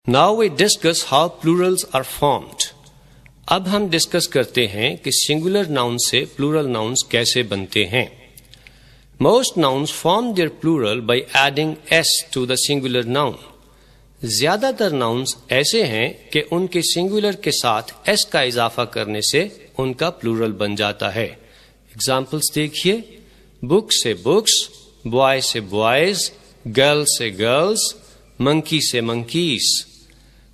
Now we discuss how plurals are formed. اب ہم discuss کرتے ہیں کہ سنگولر ناؤن سے پلورل ناؤنز کیسے بنتے ہیں. Most nouns form their plural by adding s to the singular noun. زیادہ تر ناؤنز ایسے ہیں کہ ان کے سنگولر کے ساتھ s کا اضافہ کرنے سے ان کا پلورل بن جاتا ہے. ایگزامپلس دیکھیے. بک سے بکس، بوائے سے بوائز، گرل سے گرلز، منکی سے monkeys.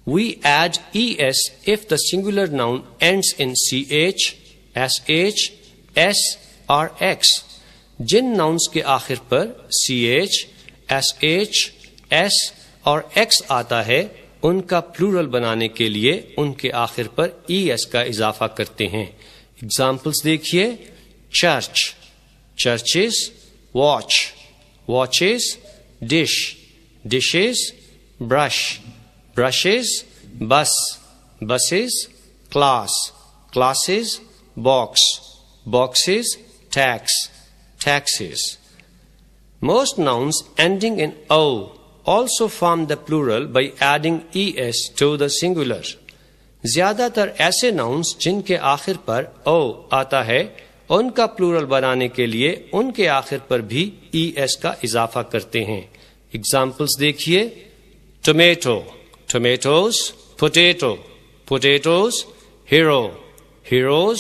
We add es if the singular noun ends in ch, sh, s or x. جن ناؤنز کے آخر پر ch, sh, s اور x آتا ہے ان کا پلورل بنانے کے لیے ان کے آخر پر es کا اضافہ کرتے ہیں. ایگزامپلس دیکھیے. Church, churches, watch, watches, dish, dishes, brush, brushes, bus, buses, class, classes, box, boxes, tax, taxes. Most nouns ending in o also form the plural by adding es to the singular. زیادہ تر ایسے nouns جن کے آخر پر o آتا ہے ان کا plural بنانے کے لیے ان کے آخر پر بھی es کا اضافہ کرتے ہیں. ایگزامپلس دیکھیے. Tomato, tomatoes, potato, potatoes, hero, heroes,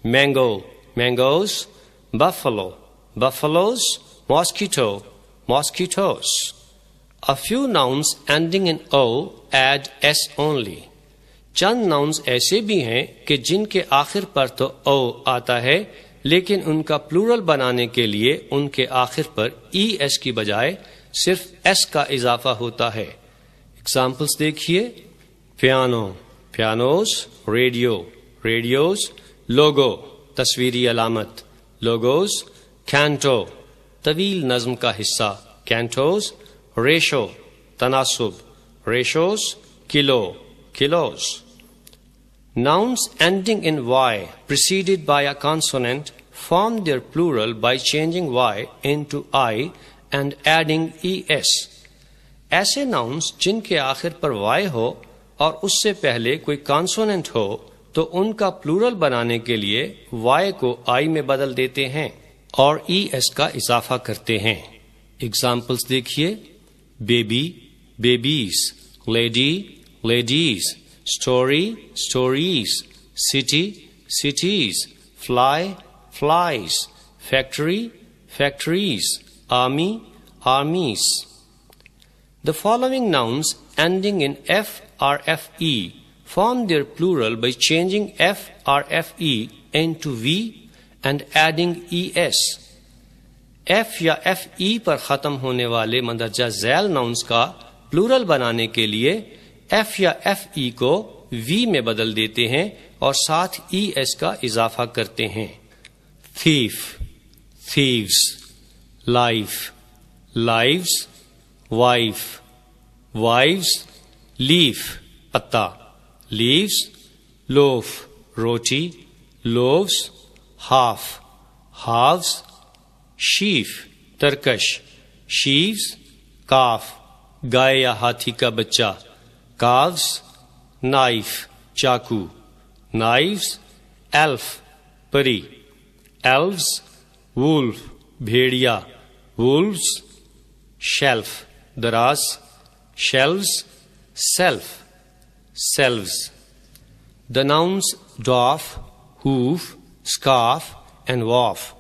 mango, mangoes, buffalo, buffaloes, mosquito, mosquitoes. A few nouns ending in o add s only. چند ناؤنز ایسے بھی ہیں کہ جن کے آخر پر تو o آتا ہے لیکن ان کا پلورل بنانے کے لیے ان کے آخر پر es کی بجائے صرف s کا اضافہ ہوتا ہے. ایگزامپلس دیکھیے. Piano, pianos, radio, radios, logo, تصویری علامت، لوگوز، کینٹو، طویل نظم کا حصہ، کینٹوز، ریشو، تناسب، ratios, kilo, kilos. Nouns ending in y preceded by a consonant form their plural by changing y into I and adding es. ایسے nouns جن کے آخر پر وائے ہو اور اس سے پہلے کوئی کانسوننٹ ہو تو ان کا پلورل بنانے کے لیے وائے کو آئی میں بدل دیتے ہیں اور es کا اضافہ کرتے ہیں. ایگزامپلس دیکھیے. Baby, babies, lady, ladies, story, stories, city, cities, fly, flies, factory, factories, army, armies. The following nouns ending in f or fe form their plural by changing f or fe into v and adding es. f یا fe پر ختم ہونے والے مندرجہ ذیل nouns کا plural بنانے کے لیے f یا fe کو v میں بدل دیتے ہیں اور ساتھ es کا اضافہ کرتے ہیں. thief، thieves، life، lives، wife، wives، leaf، پتا، leaves، loaf، روٹی، loaves، half، halves، sheaf، Turkish, sheaves، calf، گائے یا ہاتھی کا بچہ، calves، knife، چاقو، knives، elf، پری، elves، wolf، بھیڑیا، wolves، shelf، دراز، shelves، self، selves. The nouns dwarf, hoof, scarf and wharf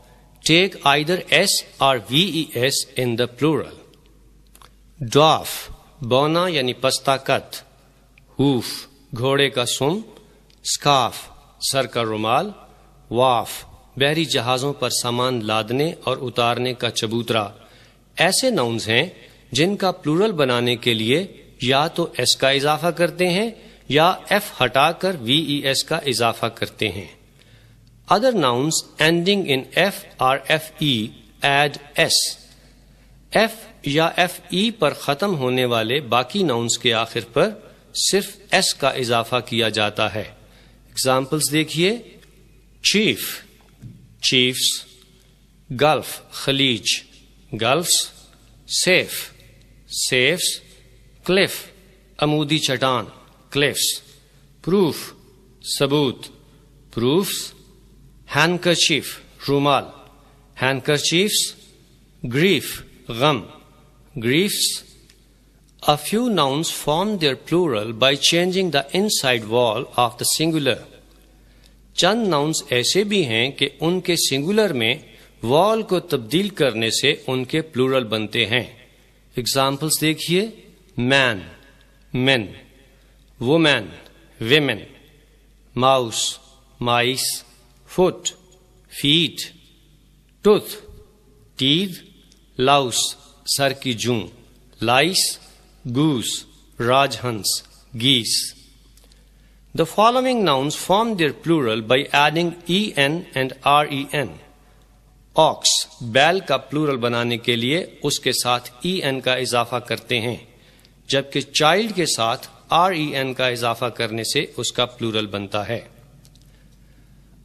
take either s or ves in the plural. Dwarf بونا یعنی پستہ کت، hoof گھوڑے کا سم، scarf سر کا رومال، wharf بحری جہازوں پر سامان لادنے اور اتارنے کا چبوترا. ایسے ناؤنز ہیں جن کا پلورل بنانے کے لیے یا تو s کا اضافہ کرتے ہیں یا f ہٹا کر ves کا اضافہ کرتے ہیں. Other nouns ending in f or fe add s. f یا fe پر ختم ہونے والے باقی ناؤنز کے آخر پر صرف s کا اضافہ کیا جاتا ہے. ایگزامپلس دیکھیے. چیف، چیفس، گلف خلیج، گلفس، سیف، سیفس، کلف عمودی چٹان cliffs. Proof ثبوت proofs. Handkerchief رومال handkerchiefs. Grief غم griefs. A few nouns form their plural by changing the inside wall of the singular. چند ناؤنس ایسے بھی ہیں کہ ان کے سنگولر میں وال کو تبدیل کرنے سے ان کے پلورل بنتے ہیں. ایگزامپلس دیکھیے. Man men, woman women, mouse mice, foot feet, tooth teeth, louse سر کی جوں، لائس گوس راج ہنس geese. The following nouns form their plural by adding en and ren. Ox بیل کا پلورل بنانے کے لیے اس کے ساتھ en کا اضافہ کرتے ہیں، جبکہ چائلڈ کے ساتھ ren کا اضافہ کرنے سے اس کا پلورل بنتا ہے.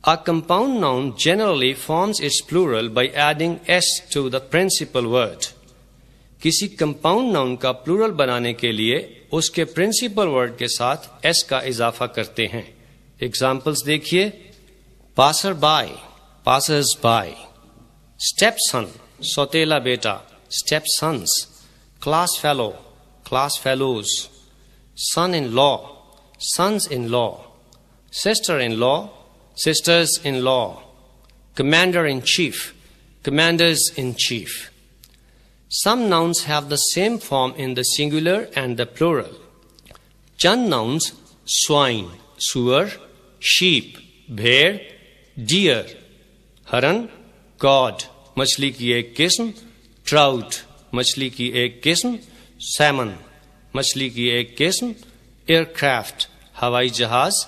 A compound noun generally forms its plural by adding s to the principal word. کسی کمپاؤنڈ ناؤن کا پلورل بنانے کے لیے اس کے پرنسپل ورڈ کے ساتھ ایس کا اضافہ کرتے ہیں. ایگزامپلس دیکھیے. Passer by passers by, step son سوتیلا بیٹا step sons, class fellow class fellows, son in law sons in law, sister in law sisters in law, commander in chief commanders in chief. Some nouns have the same form in the singular and the plural. چند nouns swine سور، sheep بھیڑ، deer ہرن، cod مچھلی کی ایک قسم، trout مچھلی کی ایک قسم، salmon مچھلی کی ایک قسم، aircraft ہوائی جہاز،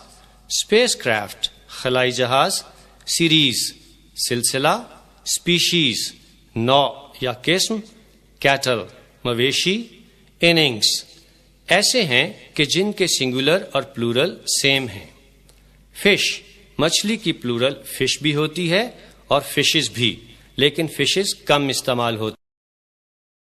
spacecraft خلائی جہاز، series سلسلہ، species نوع یا قسم، کیٹل مویشی، اننگس ایسے ہیں کہ جن کے سنگولر اور پلورل سیم ہیں. فش مچھلی کی پلورل فش بھی ہوتی ہے اور فشز بھی، لیکن فشز کم استعمال ہوتی